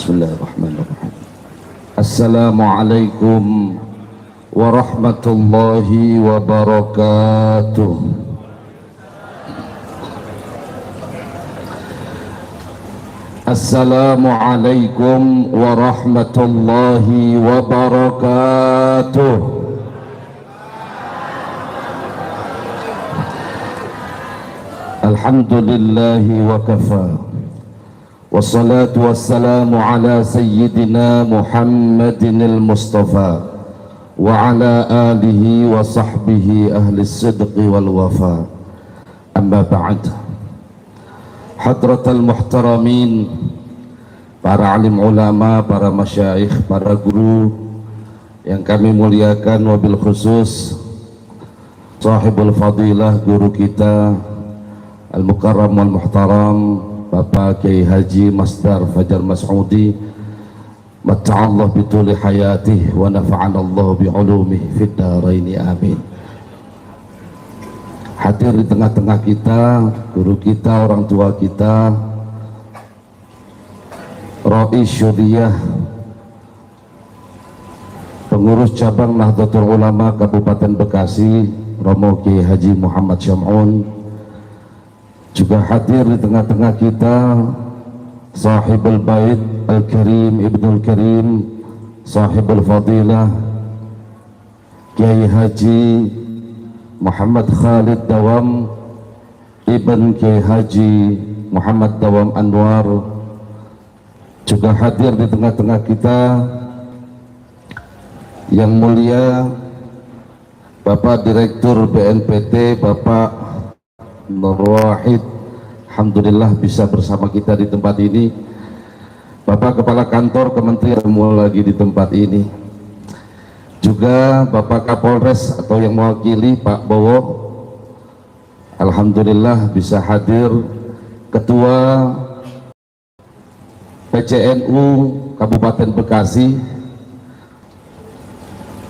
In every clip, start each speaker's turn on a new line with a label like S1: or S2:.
S1: Bismillahirrahmanirrahim. Assalamualaikum warahmatullahi wabarakatuh. Assalamualaikum warahmatullahi wabarakatuh. Alhamdulillahi wa kafa. Wassalatu wassalamu ala sayyidina Muhammadin al-Mustafa wa ala alihi wa sahbihi ahli sidqi wal wafa. Amma ba'd. Hadratal muhtaramin, para alim ulama, para masyayikh, para guru yang kami muliakan, wabil khusus sahibul fadilah, guru kita al-mukarram wal muhtaram Bapak Kiai Haji Masdar Fajar Mas'udi, mata'allah bituli hayatih wa nafa'anallah bi'ulumih fid daraini amin. Hadir di tengah-tengah kita guru kita, orang tua kita, Rais Syuriah, pengurus cabang Nahdlatul Ulama Kabupaten Bekasi, Romo Kiai Haji Muhammad Syam'un. Juga hadir di tengah-tengah kita Sahibul Bait Al-Karim Ibnul Karim, Sahibul Fadilah Kiai Haji Muhammad Khalid Dawam Ibn Kiai Haji Muhammad Dawam Anwar. Juga hadir di tengah-tengah kita yang mulia Bapak Direktur BNPT Bapak Nur Wahid, alhamdulillah bisa bersama kita di tempat ini. Bapak Kepala Kantor Kementerian lagi di tempat ini. Juga Bapak Kapolres atau yang mewakili Pak Bowo, alhamdulillah bisa hadir. Ketua PCNU Kabupaten Bekasi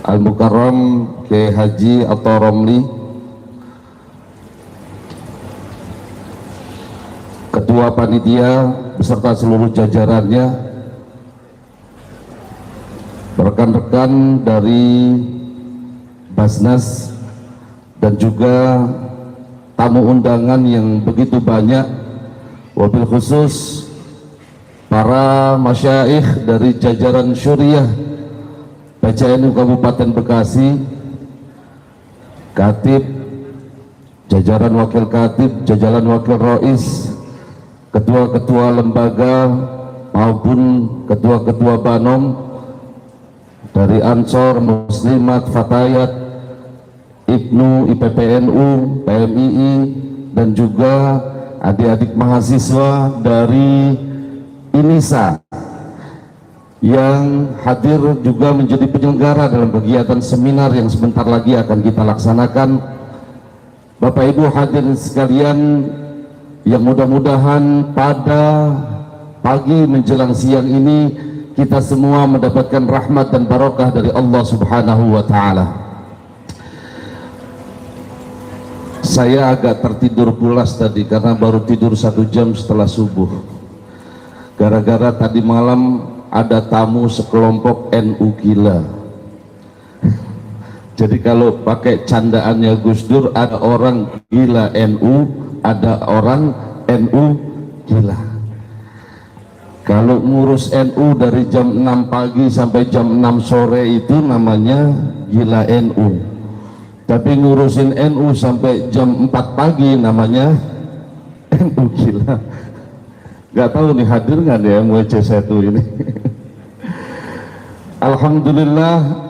S1: Al-Mukarram Kiai Haji atau Romli, Ketua Panitia beserta seluruh jajarannya, rekan-rekan dari Basnas, dan juga tamu undangan yang begitu banyak, wabil khusus para masyayikh dari jajaran Syuriah PCNU Kabupaten Bekasi, Katib, jajaran Wakil Katib, jajaran Wakil Rais, ketua-ketua lembaga maupun ketua-ketua Banom dari Ansor, Muslimat, Fatayat, Ibnu, IPPNU, PMII, dan juga adik-adik mahasiswa dari INISA yang hadir juga menjadi penyelenggara dalam kegiatan seminar yang sebentar lagi akan kita laksanakan. Bapak Ibu hadirin sekalian, yang mudah-mudahan pada pagi menjelang siang ini kita semua mendapatkan rahmat dan barokah dari Allah Subhanahu wa Ta'ala. Saya agak tertidur pulas tadi karena baru tidur 1 jam setelah subuh, gara-gara tadi malam ada tamu sekelompok NU gila. Jadi kalau pakai candaannya Gus Dur, ada orang gila NU, ada orang NU gila. Kalau ngurus NU dari jam 6 pagi sampai jam 6 sore itu namanya gila NU. Tapi ngurusin NU sampai jam 4 pagi namanya NU gila. Gak tahu nih hadir nggak nih MWC1 ini. Alhamdulillah,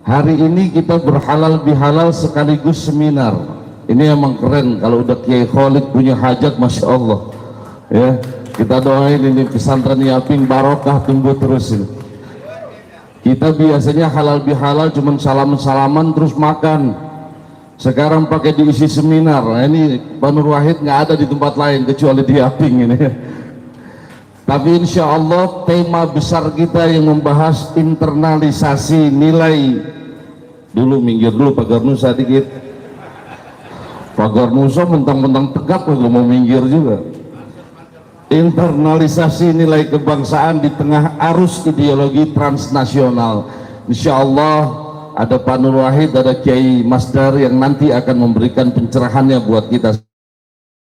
S1: hari ini kita berhalal bihalal sekaligus seminar. Ini emang keren kalau udah Kiai Khalid punya hajat, Masya Allah ya. Kita doain ini pesantren Yaping barokah, tumbuh terus ini. Kita biasanya halal bihalal cuman salam-salaman terus makan. Sekarang pakai diisi seminar. Nah, ini Pak Nur Wahid nggak ada di tempat lain kecuali di Yaping ini. Tapi insya Allah tema besar kita yang membahas internalisasi nilai. Dulu minggir dulu Pak Garnusa dikit. Pak Garnusa mentang-mentang tegak kalau mau minggir juga. internalisasi nilai kebangsaan di tengah arus ideologi transnasional. Insya Allah ada Pak Nur Wahid, ada Kiai Masdar yang nanti akan memberikan pencerahannya buat kita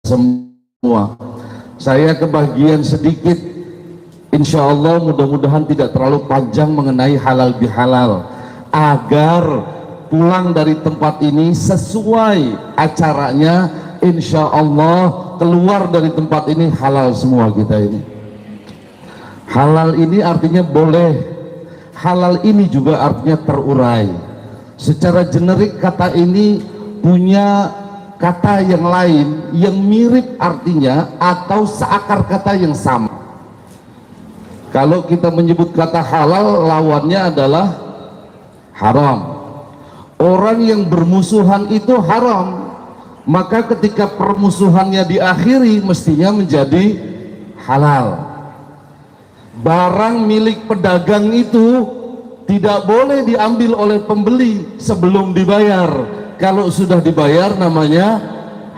S1: semua. Saya kebagian sedikit, insya Allah mudah-mudahan tidak terlalu panjang mengenai halal bihalal, agar pulang dari tempat ini sesuai acaranya, insya Allah keluar dari tempat ini halal semua kita ini. Halal ini artinya boleh, halal ini juga artinya terurai. Secara generik kata ini punya kata yang lain yang mirip artinya atau seakar kata yang sama. Kalau kita menyebut kata halal, lawannya adalah haram. Orang yang bermusuhan itu haram, maka ketika permusuhannya diakhiri mestinya menjadi halal. Barang milik pedagang itu tidak boleh diambil oleh pembeli sebelum dibayar. Kalau sudah dibayar namanya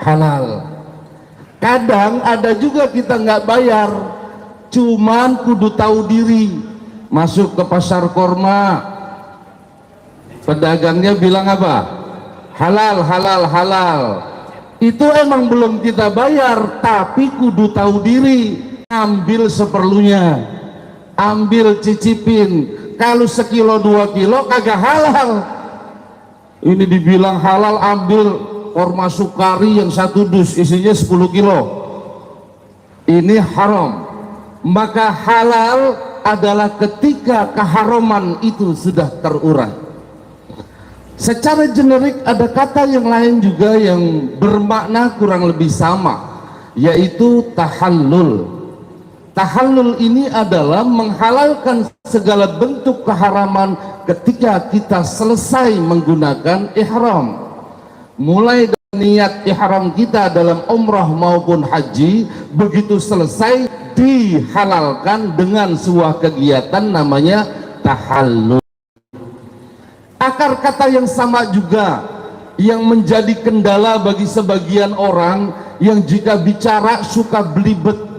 S1: halal. Kadang ada juga kita nggak bayar, cuman kudu tahu diri. Masuk ke pasar korma, pedagangnya bilang apa? Halal, halal, halal. Itu emang belum kita bayar, tapi kudu tahu diri. Ambil seperlunya, ambil cicipin. Kalau sekilo 2 kilo kagak halal. Ini dibilang halal, ambil korma sukari yang 1 dus isinya 10 kilo. Ini haram. Maka halal adalah ketika keharaman itu sudah terurai. Secara generik ada kata yang lain juga yang bermakna kurang lebih sama, yaitu tahallul. Tahallul ini adalah menghalalkan segala bentuk keharaman ketika kita selesai menggunakan ihram. Mulai dari niat ihram kita dalam umrah maupun haji, begitu selesai dihalalkan dengan sebuah kegiatan namanya tahallul. Akar kata yang sama juga yang menjadi kendala bagi sebagian orang yang jika bicara suka belibet.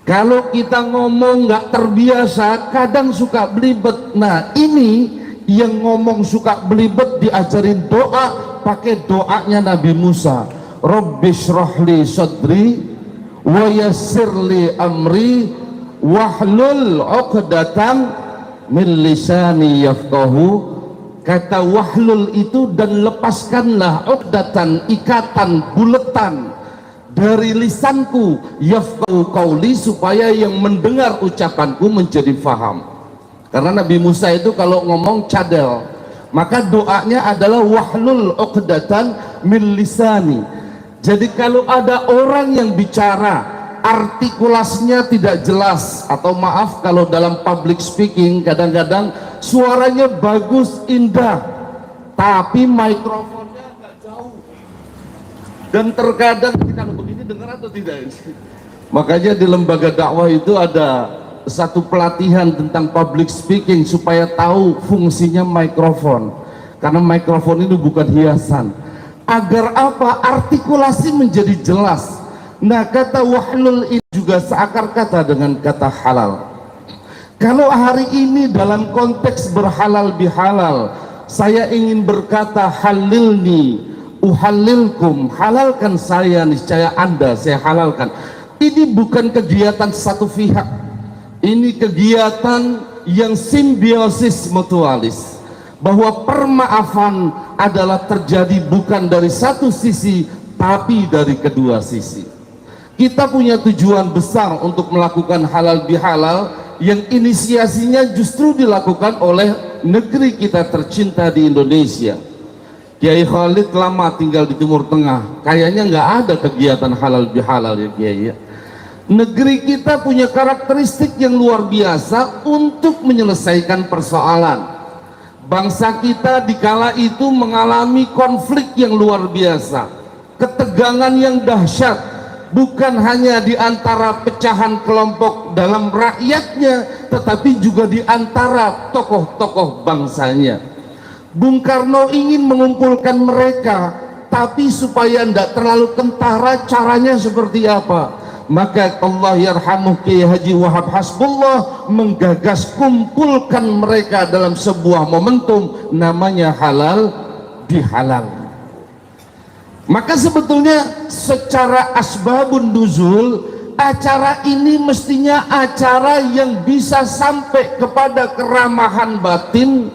S1: Kalau kita ngomong nggak terbiasa, kadang suka belibet. Nah, ini yang ngomong suka belibet diajarin doa, pakai doanya Nabi Musa. Rabbishrahli sadri wa yassirli amri wahlul 'uqdatam min lisani yafqahu. Kata wahlul itu dan lepaskanlah uqdatan, ikatan, buletan dari lisanku, yafqahu qauli, supaya yang mendengar ucapanku menjadi faham. Karena Nabi Musa itu kalau ngomong cadel, maka doanya adalah wahlul uqdatan min lisani. Jadi kalau ada orang yang bicara artikulasinya tidak jelas, atau maaf kalau dalam public speaking kadang-kadang suaranya bagus, indah, tapi mikrofonnya agak jauh, dan terkadang kalau begini dengar atau tidak. Makanya di lembaga dakwah itu ada satu pelatihan tentang public speaking supaya tahu fungsinya mikrofon, karena mikrofon itu bukan hiasan. Agar apa? Artikulasi menjadi jelas. Nah, kata wahlul ini juga seakar kata dengan kata halal. Kalau hari ini dalam konteks berhalal bihalal, saya ingin berkata halilni uhalilkum, halalkan saya, niscaya Anda saya halalkan. Ini bukan kegiatan satu pihak, ini kegiatan yang simbiosis mutualis, bahwa permaafan adalah terjadi bukan dari satu sisi tapi dari kedua sisi. Kita punya tujuan besar untuk melakukan halal bihalal yang inisiasinya justru dilakukan oleh negeri kita tercinta di Indonesia. Kiai Khalid lama tinggal di Timur Tengah, kayaknya nggak ada kegiatan halal bihalal ya Kiai. Negeri kita punya karakteristik yang luar biasa untuk menyelesaikan persoalan. Bangsa kita dikala itu mengalami konflik yang luar biasa, ketegangan yang dahsyat. Bukan hanya di antara pecahan kelompok dalam rakyatnya, tetapi juga di antara tokoh-tokoh bangsanya. Bung Karno ingin mengumpulkan mereka, tapi supaya tidak terlalu kentara, caranya seperti apa? Maka Allah yarhamuh Kiai Haji Wahab Hasbullah menggagas kumpulkan mereka dalam sebuah momentum namanya halal bihalal. Maka sebetulnya secara asbabun nuzul, acara ini mestinya acara yang bisa sampai kepada keramahan batin,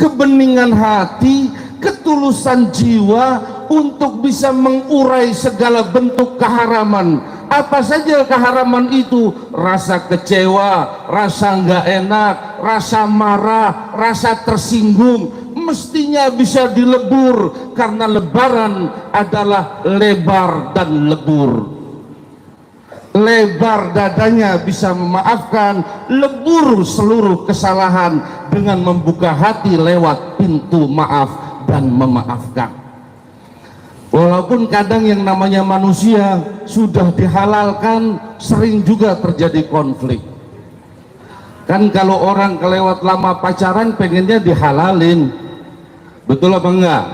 S1: kebeningan hati, ketulusan jiwa untuk bisa mengurai segala bentuk keharaman. Apa saja keharaman itu? Rasa kecewa, rasa nggak enak, rasa marah, rasa tersinggung, mestinya bisa dilebur, karena lebaran adalah lebar dan lebur. Lebar dadanya bisa memaafkan, lebur seluruh kesalahan dengan membuka hati lewat pintu maaf dan memaafkan. Walaupun kadang yang namanya manusia sudah dihalalkan, sering juga terjadi konflik. Kan kalau orang kelewat lama pacaran pengennya dihalalin, betul apa enggak?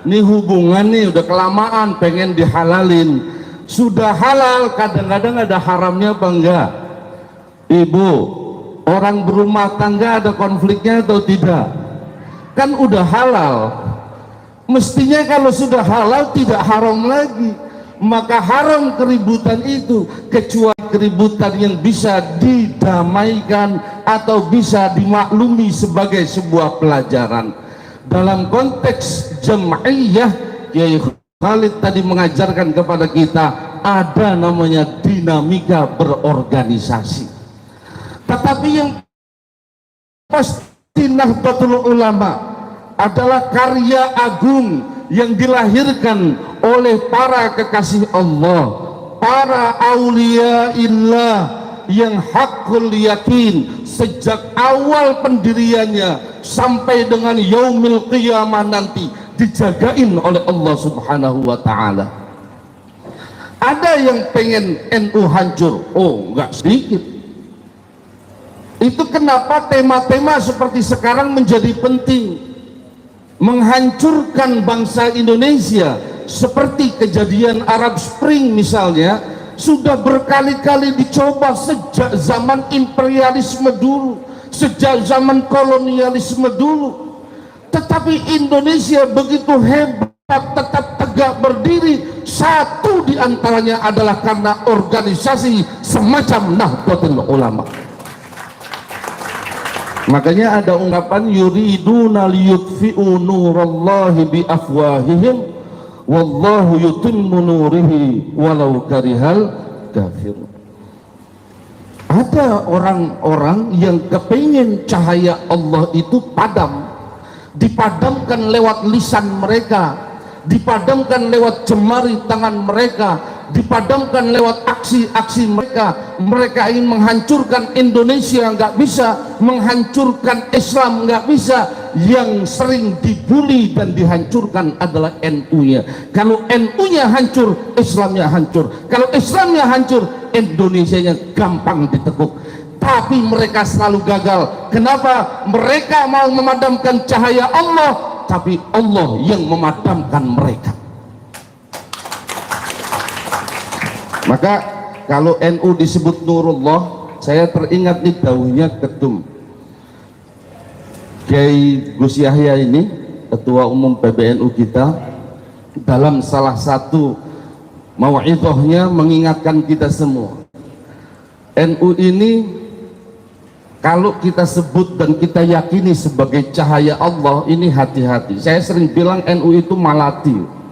S1: Ini hubungan nih udah kelamaan pengen dihalalin, sudah halal kadang-kadang ada haramnya apa enggak? Ibu, orang berumah tangga ada konfliknya atau tidak? Kan udah halal, mestinya kalau sudah halal tidak haram lagi. Maka haram keributan itu, kecuali keributan yang bisa didamaikan atau bisa dimaklumi sebagai sebuah pelajaran. Dalam konteks jam'iyah, Kiai Khalid tadi mengajarkan kepada kita ada namanya dinamika berorganisasi. Tetapi yang pasti Nahdlatul Ulama adalah karya agung yang dilahirkan oleh para kekasih Allah, para aulia illah yang hakul yakin sejak awal pendiriannya sampai dengan yaumil qiyamah nanti dijagain oleh Allah Subhanahu wa ta'ala. Ada yang pengen NU hancur, oh enggak sedikit. Itu kenapa tema-tema seperti sekarang menjadi penting. Menghancurkan bangsa Indonesia seperti kejadian Arab Spring misalnya, sudah berkali-kali dicoba sejak zaman imperialisme dulu, sejak zaman kolonialisme dulu. Tetapi Indonesia begitu hebat, tetap tegak berdiri. Satu diantaranya adalah karena organisasi semacam Nahdlatul Ulama. Makanya ada ungkapan yuriduna liyutfi'u nurallahi biafwahihim wallahu yutimmu nurihi walau karihal kafir. Ada orang-orang yang kepingin cahaya Allah itu padam, dipadamkan lewat lisan mereka, dipadamkan lewat jemari tangan mereka, dipadamkan lewat aksi-aksi mereka. Mereka ingin menghancurkan Indonesia, nggak bisa. Menghancurkan Islam, nggak bisa. Yang sering dibully dan dihancurkan adalah NU-nya. Kalau NU-nya hancur, Islamnya hancur. Kalau Islamnya hancur, Indonesianya gampang ditekuk. Tapi mereka selalu gagal. Kenapa? Mereka mau memadamkan cahaya Allah, tapi Allah yang memadamkan mereka. Maka kalau NU disebut Nurullah, saya teringat nih dawuhnya Ketum Kiai Gus Yahya ini, Ketua Umum PBNU kita, dalam salah satu mau'idhahnya mengingatkan kita semua, NU ini kalau kita sebut dan kita yakini sebagai cahaya Allah, ini hati-hati. Saya sering bilang NU itu malati.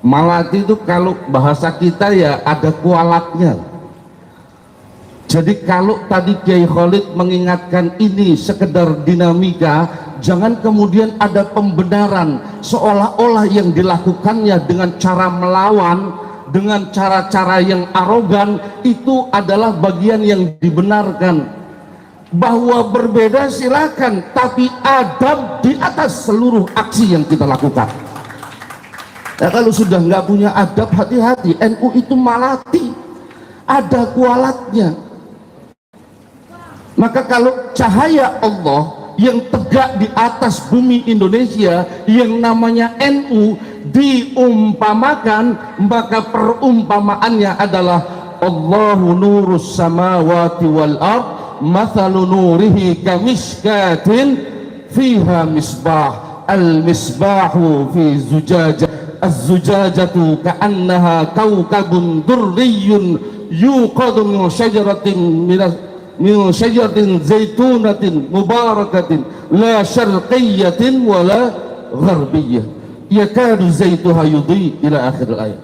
S1: Malati itu kalau bahasa kita ya ada kualatnya. Jadi kalau tadi Kiai Khalid mengingatkan ini sekedar dinamika, jangan kemudian ada pembenaran seolah-olah yang dilakukannya dengan cara melawan, dengan cara-cara yang arogan, itu adalah bagian yang dibenarkan. Bahwa berbeda silakan, tapi adab di atas seluruh aksi yang kita lakukan. Nah, kalau sudah nggak punya adab, hati-hati. NU itu malati, ada kualatnya. Maka kalau cahaya Allah yang tegak di atas bumi Indonesia yang namanya NU diumpamakan, maka perumpamaannya adalah Allahu nurus samawati wal ard mathalu nurihi kamishkatin fiha misbah al misbahu fi zujajah az-zujajatu ka'annaha kawkabun durriyun yuqadu min syajaratin zaitunatin mubarakatin la syarqiyatin wala gharbiyah yakadu zaituha yudhi ila akhir ayat.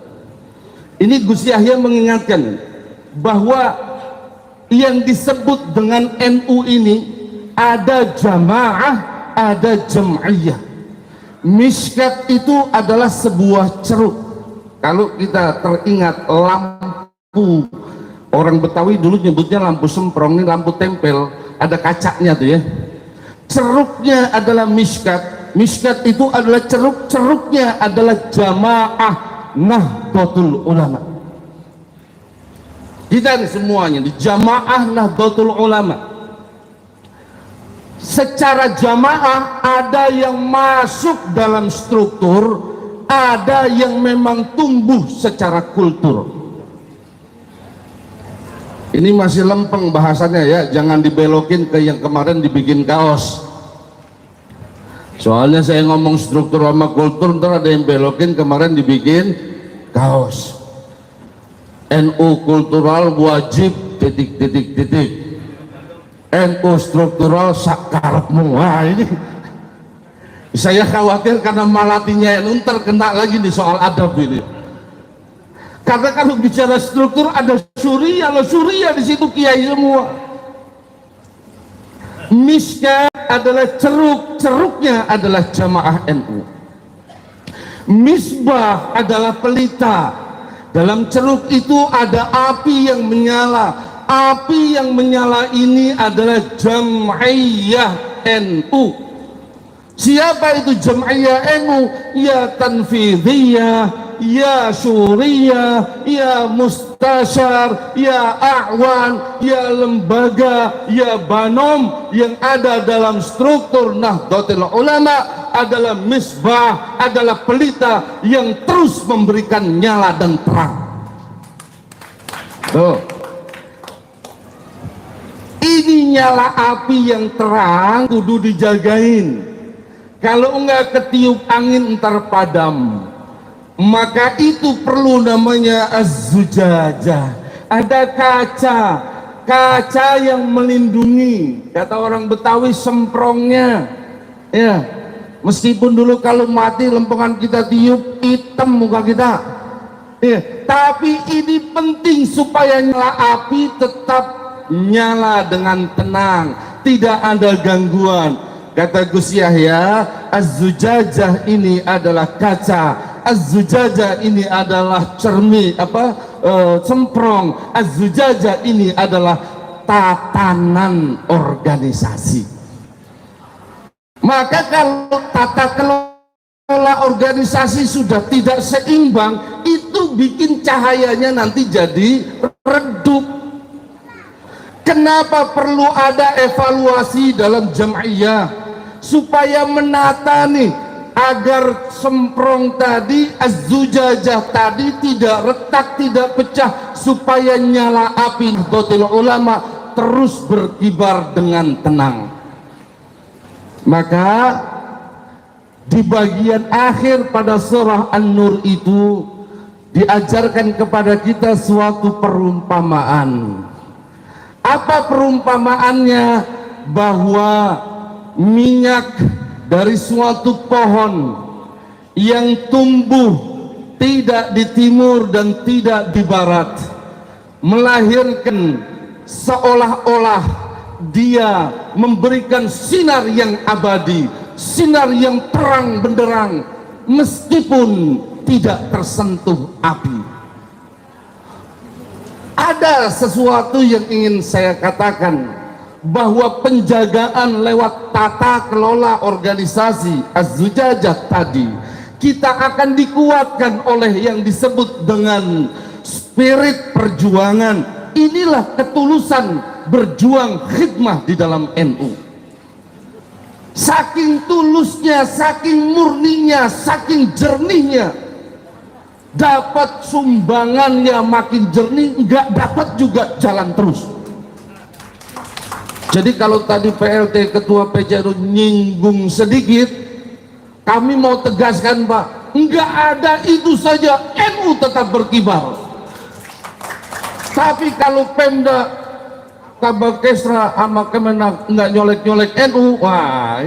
S1: Ini Gus Yahya mengingatkan bahwa yang disebut dengan NU ini ada jamaah, ada jam'iyah. Mishkat itu adalah sebuah ceruk. Kalau kita teringat lampu, orang Betawi dulu nyebutnya lampu semprong, ini lampu tempel, ada kacanya tuh ya. Ceruknya adalah mishkat. Mishkat itu adalah ceruk, ceruknya adalah jamaah Nahdlatul Ulama. Kita nih semuanya di jamaah Nahdlatul Ulama. Secara jamaah ada yang masuk dalam struktur, ada yang memang tumbuh secara kultur. Ini masih lempeng bahasanya ya, jangan dibelokin ke yang kemarin dibikin kaos. Soalnya saya ngomong struktur sama kultur, ntar ada yang belokin kemarin dibikin kaos. NU kultural wajib titik. NU struktural sakarepmu. Wah, ini saya khawatir karena malatinya NU terkena lagi di soal adab ini. Karena kalau bicara struktur ada Syuriah, lo Syuriah di situ kiai semua. Mishkat adalah ceruk, ceruknya adalah jamaah NU. Misbah adalah pelita. Dalam ceruk itu ada api yang menyala. Api yang menyala ini adalah jam'iyah NU. Siapa itu jam'iyah NU? Ya tanfidhiyah, ya syuriyah, ya mustasyar, ya a'wan, ya lembaga, ya banom yang ada dalam struktur Nahdlatul Ulama adalah misbah, adalah pelita yang terus memberikan nyala dan terang. Tuh. Ini nyala api yang terang kudu dijagain. Kalau enggak ketiup angin ntar padam. Maka itu perlu namanya az-zujajah. Ada kaca, kaca yang melindungi. Kata orang Betawi semprongnya. Ya, meskipun dulu kalau mati lempengan kita tiup hitam muka kita. Ya, tapi ini penting supaya nyala api tetap nyala dengan tenang, tidak ada gangguan. Kata Gus Yahya, az-zujajah ini adalah kaca, az-zujajah ini adalah semprong, az-zujajah ini adalah tatanan organisasi. Maka kalau tata kelola organisasi sudah tidak seimbang, itu bikin cahayanya nanti jadi redup. Kenapa perlu ada evaluasi dalam jam'iyah supaya menata nih agar semprong tadi, az-zujajah tadi tidak retak, tidak pecah, supaya nyala api Nahdlatul Ulama terus berkibar dengan tenang. Maka di bagian akhir pada surah An-Nur itu diajarkan kepada kita suatu perumpamaan. Apa perumpamaannya? Bahwa minyak dari suatu pohon yang tumbuh tidak di timur dan tidak di barat melahirkan seolah-olah dia memberikan sinar yang abadi, sinar yang terang benderang meskipun tidak tersentuh api. Ada sesuatu yang ingin saya katakan, bahwa penjagaan lewat tata kelola organisasi az-zujajah tadi kita akan dikuatkan oleh yang disebut dengan spirit perjuangan. Inilah ketulusan berjuang khidmah di dalam NU. Saking tulusnya, saking murninya, saking jernihnya dapat sumbangannya makin jernih, nggak dapat juga jalan terus. Jadi kalau tadi PLT Ketua PCNU nyinggung sedikit, kami mau tegaskan Pak, nggak ada itu saja, NU tetap berkibar. Tapi kalau Pemda Kabakesra sama Kemenak nggak nyolek-nyolek NU, wah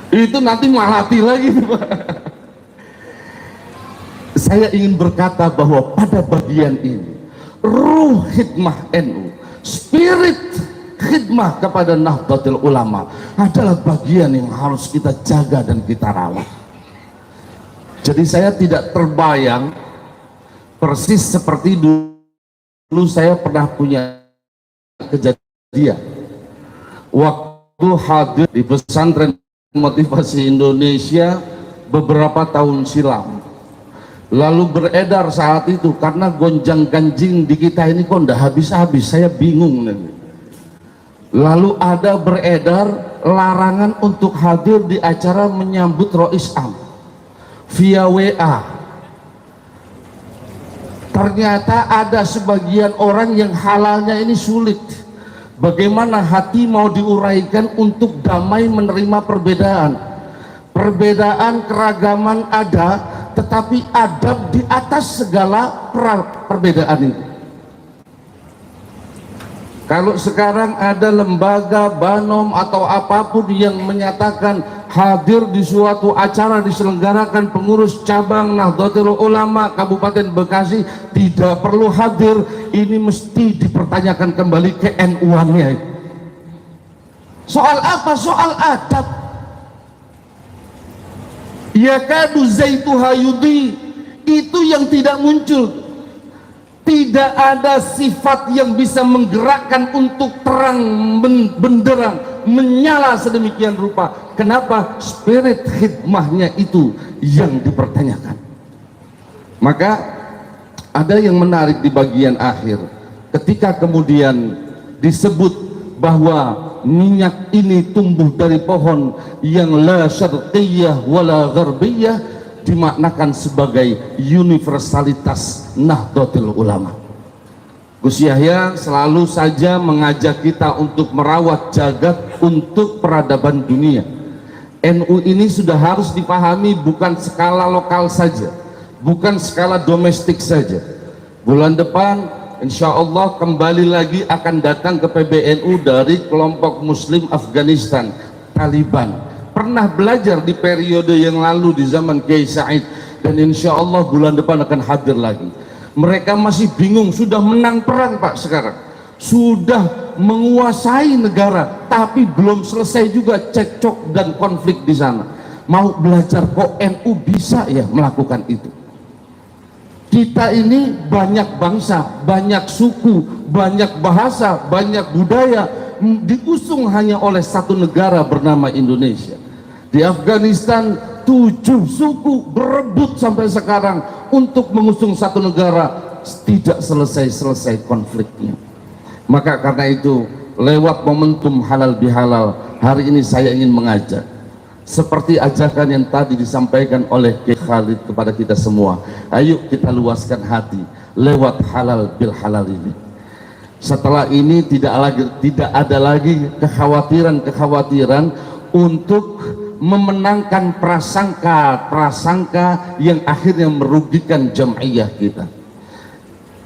S1: itu nanti malati lagi Pak. Saya ingin berkata bahwa pada bagian ini ruh hikmah NU, spirit khidmah kepada Nahdlatul Ulama adalah bagian yang harus kita jaga dan kita rawat. Jadi saya tidak terbayang persis seperti dulu saya pernah punya kejadian waktu hadir di pesantren motivasi Indonesia beberapa tahun silam, lalu beredar saat itu karena gonjang ganjing di kita ini kok ndak habis-habis, saya bingung nih. Lalu ada beredar larangan untuk hadir di acara menyambut Rois Am via WA. Ternyata ada sebagian orang yang halalnya ini sulit. Bagaimana hati mau diuraikan untuk damai menerima perbedaan? Perbedaan, keragaman ada, tetapi adab di atas segala perbedaan itu. Kalau sekarang ada lembaga, banom atau apapun yang menyatakan hadir di suatu acara diselenggarakan pengurus cabang Nahdlatul Ulama Kabupaten Bekasi tidak perlu hadir, ini mesti dipertanyakan kembali ke NU-annya. Soal apa? Soal adab. Yakadu zaituha yudhi, itu yang tidak muncul. Tidak ada sifat yang bisa menggerakkan untuk terang benderang menyala sedemikian rupa. Kenapa? Spirit hikmahnya itu yang dipertanyakan. Maka ada yang menarik di bagian akhir ketika kemudian disebut bahwa minyak ini tumbuh dari pohon yang la syarqiyah wala gharbiyah, dimaknakan sebagai universalitas Nahdlatul Ulama. Gus Yahya selalu saja mengajak kita untuk merawat jagat untuk peradaban dunia. NU ini sudah harus dipahami bukan skala lokal saja, bukan skala domestik saja. Bulan depan insya Allah kembali lagi akan datang ke PBNU dari kelompok Muslim Afghanistan, Taliban. Pernah belajar di periode yang lalu di zaman Kiai Said, dan insya Allah bulan depan akan hadir lagi. Mereka masih bingung, sudah menang perang Pak sekarang, sudah menguasai negara, tapi belum selesai juga cekcok dan konflik di sana. Mau belajar kok NU bisa ya melakukan itu. Kita ini banyak bangsa, banyak suku, banyak bahasa, banyak budaya, diusung hanya oleh satu negara bernama Indonesia. Di Afghanistan 7 suku berebut sampai sekarang untuk mengusung satu negara, tidak selesai-selesai konfliknya. Maka karena itu lewat momentum halal bihalal hari ini saya ingin mengajak seperti ajakan yang tadi disampaikan oleh Kiai Khalid kepada kita semua, ayo kita luaskan hati lewat halal bil halal ini. Setelah ini tidak ada lagi kekhawatiran untuk memenangkan prasangka yang akhirnya merugikan jam'iyah kita.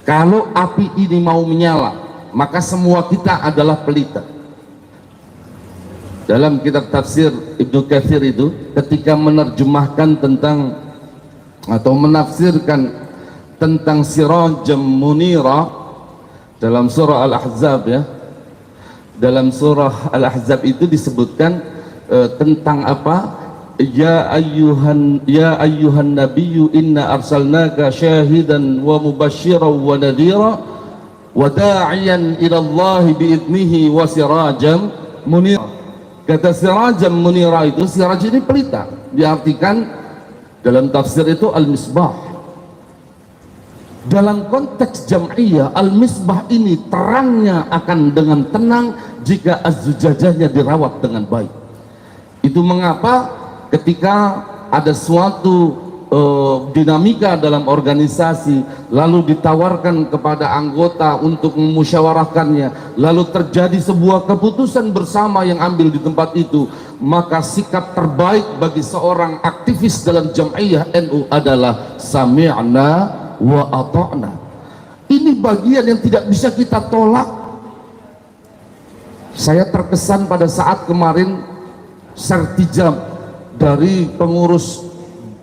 S1: Kalau api ini mau menyala, maka semua kita adalah pelita. Dalam kitab tafsir Ibnu Katsir itu ketika menerjemahkan tentang atau menafsirkan tentang Sirajam Munira dalam surah Al-Ahzab, ya, dalam surah Al-Ahzab itu disebutkan tentang apa? Ya ayyuhan nabiyyu inna arsalnaka syahidan wa mubasysyiran wa nadhira wa da'iyan ila Allah bi'idnihi wa sirajan munira. Kata sirajan munira itu, siraj ini pelita, diartikan dalam tafsir itu al-misbah. Dalam konteks jam'iyah, al-misbah ini terangnya akan dengan tenang jika az-zujajahnya dirawat dengan baik. Itu mengapa ketika ada suatu dinamika dalam organisasi, lalu ditawarkan kepada anggota untuk memusyawarahkannya, lalu terjadi sebuah keputusan bersama yang ambil di tempat itu, maka sikap terbaik bagi seorang aktivis dalam Jam'iyah NU adalah sami'na wa ata'na. Ini bagian yang tidak bisa kita tolak. Saya terkesan pada saat kemarin sertijab dari pengurus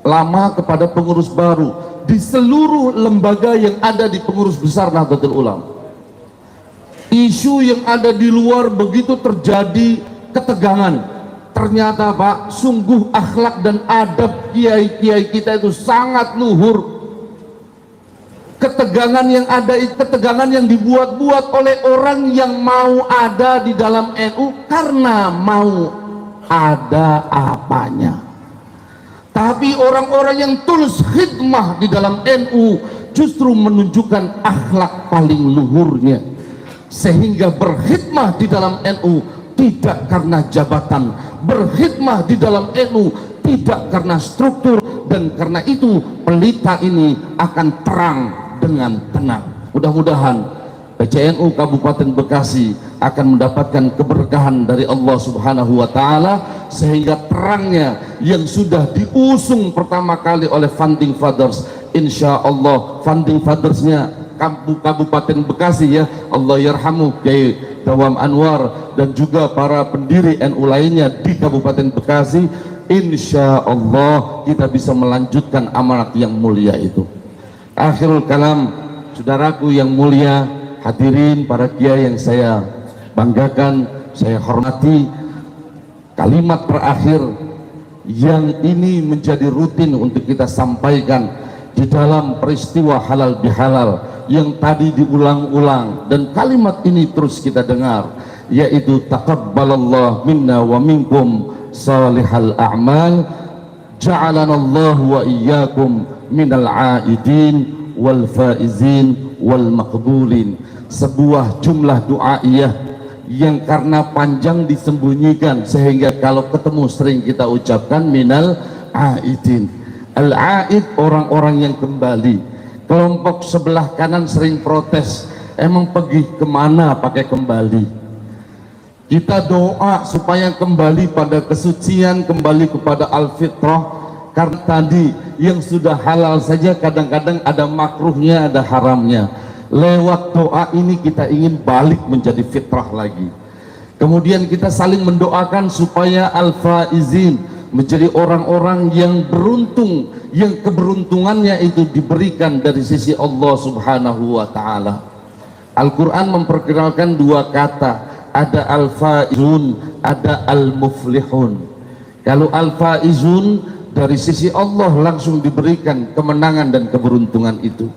S1: lama kepada pengurus baru di seluruh lembaga yang ada di pengurus besar Nahdlatul Ulama. Isu yang ada di luar begitu terjadi ketegangan. Ternyata Pak, sungguh akhlak dan adab kiai-kiai kita itu sangat luhur. Ketegangan yang ada, ketegangan yang dibuat-buat oleh orang yang mau ada di dalam NU karena mau ada apanya. Tapi orang-orang yang tulus khidmah di dalam NU justru menunjukkan akhlak paling luhurnya, sehingga berkhidmah di dalam NU tidak karena jabatan, berkhidmah di dalam NU tidak karena struktur, dan karena itu pelita ini akan terang dengan tenang. Mudah-mudahan PCNU Kabupaten Bekasi akan mendapatkan keberkahan dari Allah Subhanahu wa Ta'ala, sehingga terangnya yang sudah diusung pertama kali oleh Founding Fathers, insya Allah Founding Fathersnya Kabupaten Bekasi, ya Allah yarhamu Kiai Dawam Anwar, dan juga para pendiri NU lainnya di Kabupaten Bekasi, insya Allah kita bisa melanjutkan amanat yang mulia itu. Akhirul kalam, saudaraku yang mulia, hadirin para kiai yang saya banggakan, saya hormati, kalimat terakhir yang ini menjadi rutin untuk kita sampaikan di dalam peristiwa halal bihalal yang tadi diulang-ulang dan kalimat ini terus kita dengar, yaitu taqabbalallah minna wa minkum salihal a'mal, ja'alanallahu wa iyyakum minal aidin wal faizin wal maqbulin. Sebuah jumlah doaiyah yang karena panjang disembunyikan, sehingga kalau ketemu sering kita ucapkan minal aidin. Al aid orang-orang yang kembali. Kelompok sebelah kanan sering protes, emang pergi kemana pakai kembali? Kita doa supaya kembali pada kesucian, kembali kepada al-fitrah. Karena tadi yang sudah halal saja kadang-kadang ada makruhnya, ada haramnya. Lewat doa ini kita ingin balik menjadi fitrah lagi. Kemudian kita saling mendoakan supaya al-faizin, menjadi orang-orang yang beruntung, yang keberuntungannya itu diberikan dari sisi Allah Subhanahu wa Ta'ala. Al-Quran memperkenalkan dua kata, ada al-faizun, ada al-muflihun. Kalau al-faizun dari sisi Allah langsung diberikan kemenangan dan keberuntungan itu.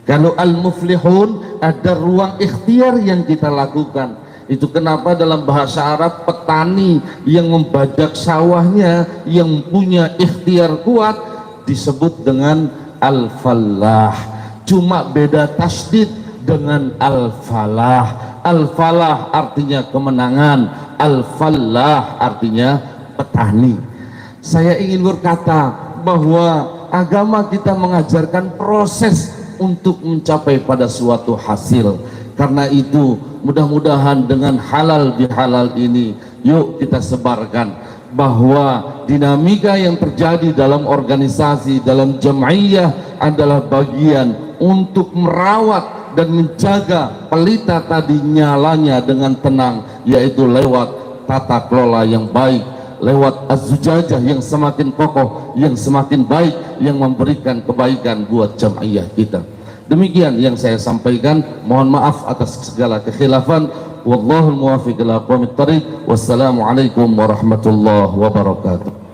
S1: Kalau al-muflihun ada ruang ikhtiar yang kita lakukan. Itu kenapa dalam bahasa Arab petani yang membajak sawahnya, yang punya ikhtiar kuat, disebut dengan al-falah. Cuma beda tasdid dengan al-falah. Al-falah artinya kemenangan, al-falah artinya petani. Saya ingin berkata bahwa agama kita mengajarkan proses untuk mencapai pada suatu hasil. Karena itu mudah-mudahan dengan halal bihalal ini, yuk kita sebarkan bahwa dinamika yang terjadi dalam organisasi, dalam jam'iyah adalah bagian untuk merawat dan menjaga pelita tadi nyalanya dengan tenang, yaitu lewat tata kelola yang baik, lewat az-zujajah yang semakin kokoh, yang semakin baik, yang memberikan kebaikan buat jam'iyah kita. Demikian yang saya sampaikan, mohon maaf atas segala kekhilafan. Wallahul muwaffiq ila aqwamit thariq. Wassalamualaikum warahmatullahi wabarakatuh.